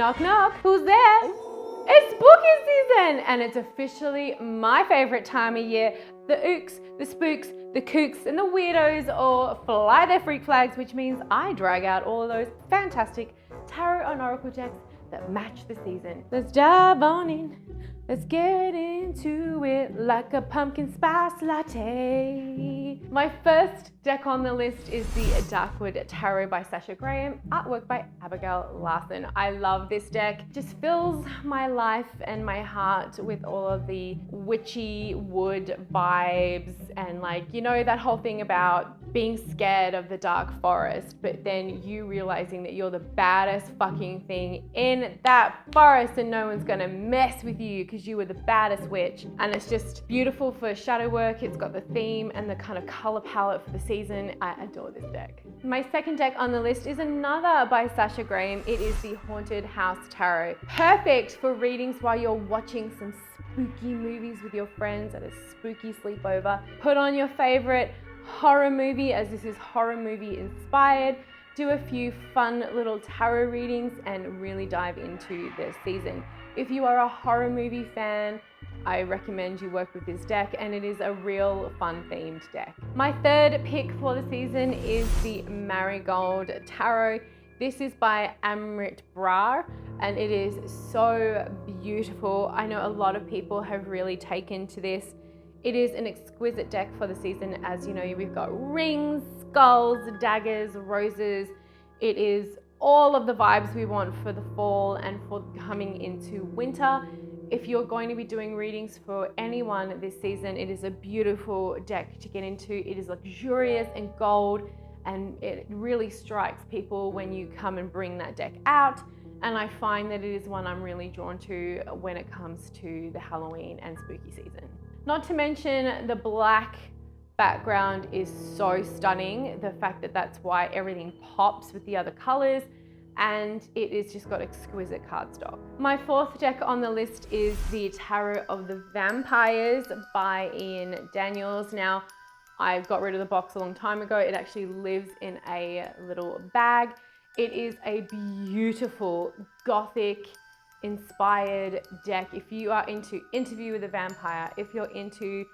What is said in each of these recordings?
Knock knock, who's there? It's spooky season and it's officially my favorite time of year. The ooks, the spooks, the kooks and the weirdos all fly their freak flags, which means I drag out all of those fantastic tarot and oracle decks that match the season. Let's dive on in. Let's get into it like a pumpkin spice latte. My first deck on the list is the Darkwood Tarot by Sasha, artwork by Abigail Larson. I love this deck. It just fills my life and my heart with all of the witchy wood vibes and that whole thing about being scared of the dark forest, but then you realizing that you're the baddest fucking thing in that forest and no one's gonna mess with you because you were the baddest witch. And it's just beautiful for shadow work. It's got the theme and the kind of color palette for the season. I adore this deck. My second deck on the list is another by Sasha Graham. It is the Haunted House Tarot. Perfect for readings while you're watching some spooky movies with your friends at a spooky sleepover. Put on your favorite horror movie, as this is horror movie inspired. Do a few fun little tarot readings and really dive into the season. If you are a horror movie fan, I recommend you work with this deck, and it is a real fun themed deck. My third pick for the season is the Marigold Tarot. This is by Amrit Brar, and it is so beautiful. I know a lot of people have really taken to this. It is an exquisite deck for the season. As you know, we've got rings, skulls, daggers, roses. It is all of the vibes we want for the fall and for coming into winter. If you're going to be doing readings for anyone this season, it is a beautiful deck to get into. It is luxurious and gold, and it really strikes people when you come and bring that deck out. And I find that it is one I'm really drawn to when it comes to the Halloween and spooky season. Not to mention the black background is so stunning. The fact that that's why everything pops with the other colors, and it is just got exquisite cardstock. My fourth deck on the list is the Tarot of the Vampyres by Ian Daniels. Now, I got rid of the box a long time ago. It actually lives in a little bag. It is a beautiful gothic inspired deck. If you are into Interview with a Vampire, if you're into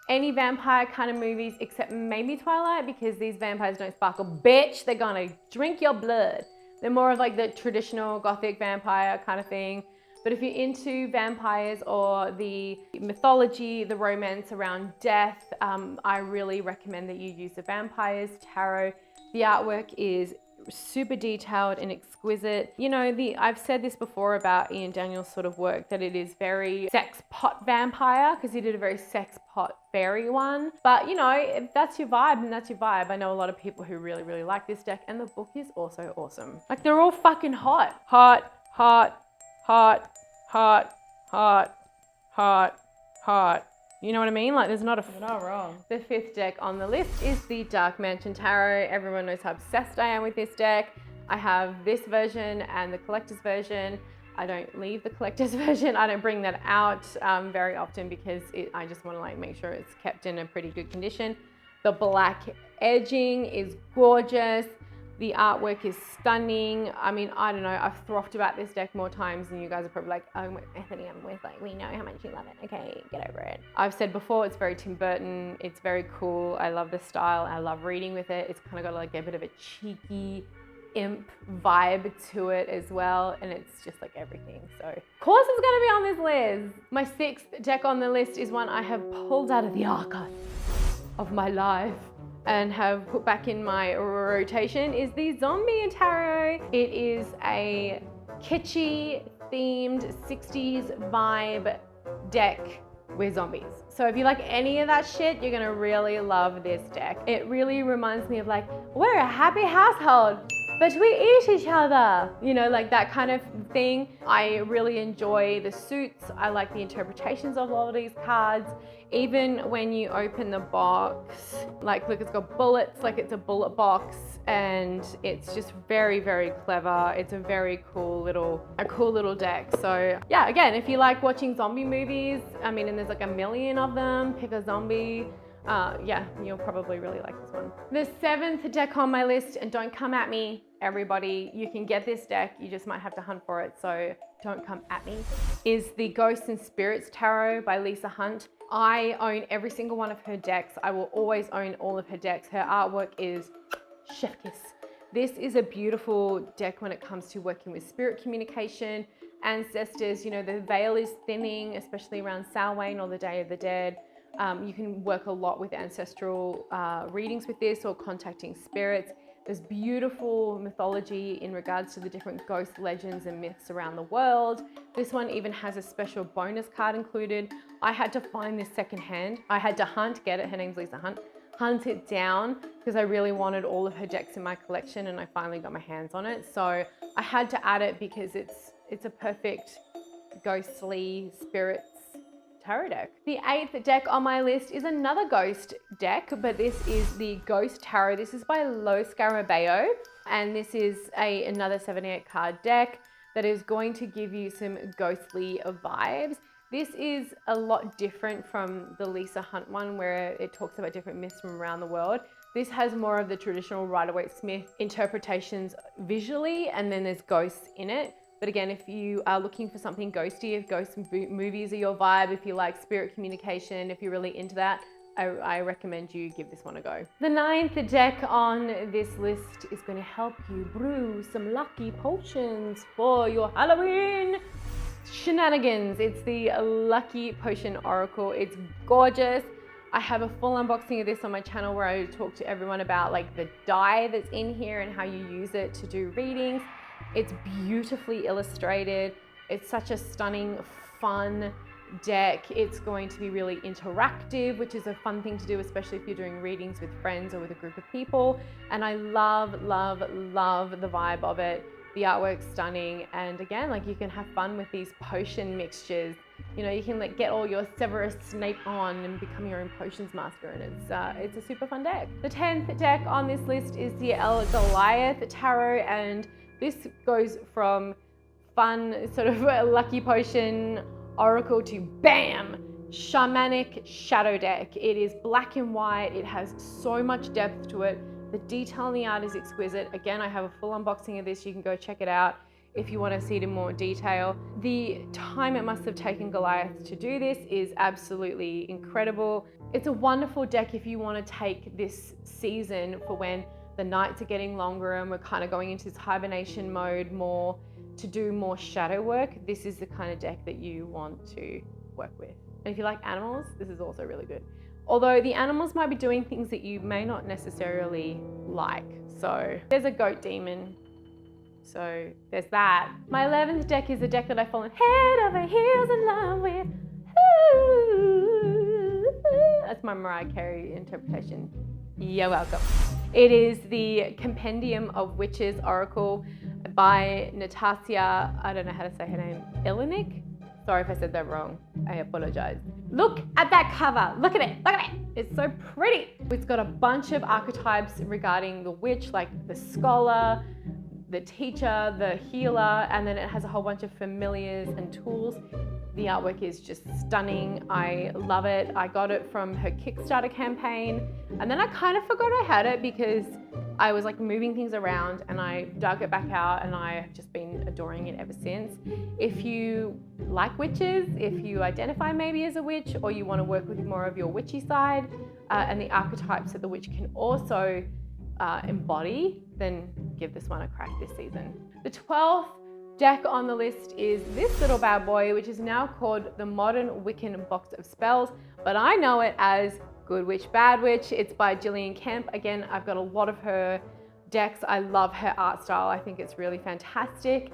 any vampire kind of movies, except maybe Twilight, because these vampires don't sparkle, bitch, they're gonna drink your blood. They're more of like the traditional gothic vampire kind of thing. But if you're into vampires or the mythology, the romance around death, I really recommend that you use the Vampyres Tarot. The artwork is super detailed and exquisite. You know, I've said this before about Ian Daniels' sort of work, that it is very sex pot vampire, because he did a very sex pot fairy one. But you know, if that's your vibe, then that's your vibe. I know a lot of people who really, really like this deck, and the book is also awesome. Like, they're all fucking hot. Hot, hot, hot, hot, hot, hot, hot. You know what I mean? Like, you're not wrong. The fifth deck on the list is the Dark Mansion Tarot. Everyone knows how obsessed I am with this deck. I have this version and the collector's version. I don't leave the collector's version. I don't bring that out very often because I just want to make sure it's kept in a pretty good condition. The black edging is gorgeous. The artwork is stunning. I mean, I don't know, I've frothed about this deck more times than you guys are probably like, oh, Anthony, we know how much you love it. Okay, get over it. I've said before, it's very Tim Burton. It's very cool. I love the style. I love reading with it. It's kind of got like a bit of a cheeky imp vibe to it as well. And it's just like everything. So, of course it's gonna be on this list. My sixth deck on the list is one I have pulled out of the archive of my life and have put back in my rotation, is the Zombie Tarot. It is a kitschy themed 60s vibe deck with zombies. So if you like any of that shit, you're gonna really love this deck. It really reminds me of like, we're a happy household, but we eat each other. You know, like that kind of thing. I really enjoy the suits. I like the interpretations of all of these cards. Even when you open the box, like look, it's got bullets, like it's a bullet box, and it's just very, very clever. It's a very cool little deck. So yeah, again, if you like watching zombie movies, I mean, and there's like a million of them, pick a zombie. Yeah, you'll probably really like this one. The 7th deck on my list, and don't come at me, everybody, you can get this deck, you just might have to hunt for it, so don't come at me, is the Ghosts and Spirits Tarot by Lisa Hunt. I own every single one of her decks. I will always own all of her decks. Her artwork is chef kiss. This is a beautiful deck when it comes to working with spirit communication, ancestors. You know, the veil is thinning, especially around Samhain or the Day of the Dead. You can work a lot with ancestral readings with this, or contacting spirits. There's beautiful mythology in regards to the different ghost legends and myths around the world. This one even has a special bonus card included. I had to find this secondhand. I had to get it. Her name's Lisa Hunt. Hunt it down because I really wanted all of her decks in my collection, and I finally got my hands on it. So I had to add it because it's a perfect ghostly spirits tarot deck. The 8th deck on my list is another ghost deck, but this is the Ghost Tarot. This is by Scarabeo, and this is another 78 card deck that is going to give you some ghostly vibes. This is a lot different from the Lisa Hunt one, where it talks about different myths from around the world. This has more of the traditional Rider-Waite-Smith interpretations visually, and then there's ghosts in it. But again, if you are looking for something ghosty, if ghost movies are your vibe, if you like spirit communication, if you're really into that, I recommend you give this one a go. The 9th deck on this list is going to help you brew some lucky potions for your Halloween shenanigans. It's the Lucky Potion Oracle. It's gorgeous. I have a full unboxing of this on my channel where I talk to everyone about like the dye that's in here and how you use it to do readings. It's beautifully illustrated. It's such a stunning, fun deck. It's going to be really interactive, which is a fun thing to do, especially if you're doing readings with friends or with a group of people. And I love, love, love the vibe of it. The artwork's stunning. And again, like, you can have fun with these potion mixtures. You know, you can like get all your Severus Snape on and become your own potions master, and it's a super fun deck. The 10th deck on this list is the Goliath Tarot, and this goes from fun sort of lucky potion oracle to bam, shamanic shadow deck. It is black and white. It has so much depth to it. The detail in the art is exquisite. Again, I have a full unboxing of this. You can go check it out if you want to see it in more detail. The time it must have taken Goliath to do this is absolutely incredible. It's a wonderful deck if you want to take this season for when the nights are getting longer and we're kind of going into this hibernation mode more to do more shadow work. This is the kind of deck that you want to work with. And if you like animals, this is also really good. Although the animals might be doing things that you may not necessarily like. So there's a goat demon. So there's that. My 11th deck is a deck that I've fallen head over heels in love with. That's my Mariah Carey interpretation. You're welcome. It is the Compendium of Witches Oracle by Natasa. I don't know how to say her name. Ilincic? Sorry if I said that wrong. I apologize. Look at that cover. Look at it. Look at it. It's so pretty. It's got a bunch of archetypes regarding the witch, like the scholar, the teacher, the healer, and then it has a whole bunch of familiars and tools. The artwork is just stunning. I love it. I got it from her Kickstarter campaign, and then I kind of forgot I had it because I was like moving things around, and I dug it back out, and I have just been adoring it ever since. If you like witches, if you identify maybe as a witch, or you want to work with more of your witchy side, and the archetypes that the witch can also embody, then give this one a crack this season. The 12th deck on the list is this little bad boy, which is now called the Modern Wiccan Box of Spells, but I know it as Good Witch, Bad Witch. It's by Gillian Kemp. Again, I've got a lot of her decks. I love her art style. I think it's really fantastic.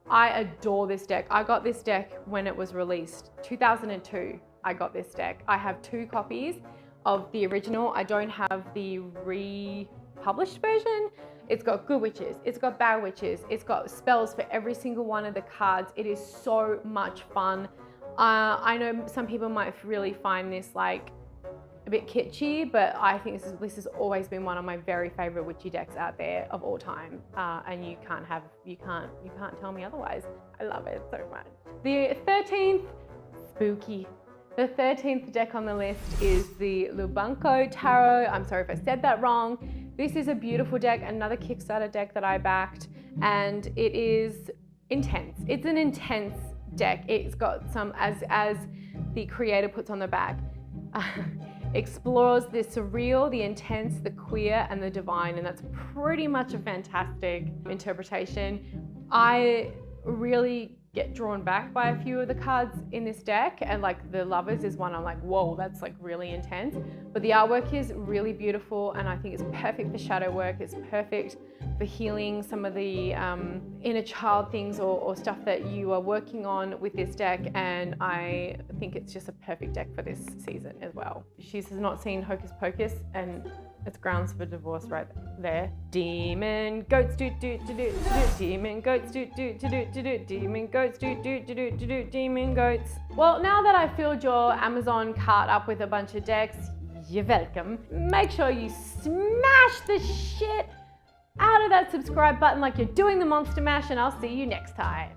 I adore this deck. I got this deck when it was released, 2002. I got this deck. I have 2 copies of the original. I don't have the republished version. It's got good witches, it's got bad witches, it's got spells for every single one of the cards. It is so much fun. I know some people might really find this like a bit kitschy, but I think this has always been one of my very favorite witchy decks out there of all time. And you can't tell me otherwise. I love it so much. The 13th, spooky. The 13th deck on the list is the Lubanko Tarot. I'm sorry if I said that wrong. This is a beautiful deck, another Kickstarter deck that I backed, and it is intense. It's an intense deck. It's got some, as the creator puts on the back, explores the surreal, the intense, the queer, and the divine, and that's pretty much a fantastic interpretation. I really get drawn back by a few of the cards in this deck, and like the Lovers is one I'm like, whoa, that's like really intense. But the artwork is really beautiful, and I think it's perfect for shadow work. It's perfect for healing some of the inner child things or stuff that you are working on with this deck, and I think it's just a perfect deck for this season as well. She's not seen Hocus Pocus, and it's grounds for divorce right there. Demon goats do do do do do. Demon goats do do do do do. Demon goats do do do do do. Demon goats. Well, now that I filled your Amazon cart up with a bunch of decks, you're welcome. Make sure you smash the shit out of that subscribe button like you're doing the Monster Mash, and I'll see you next time.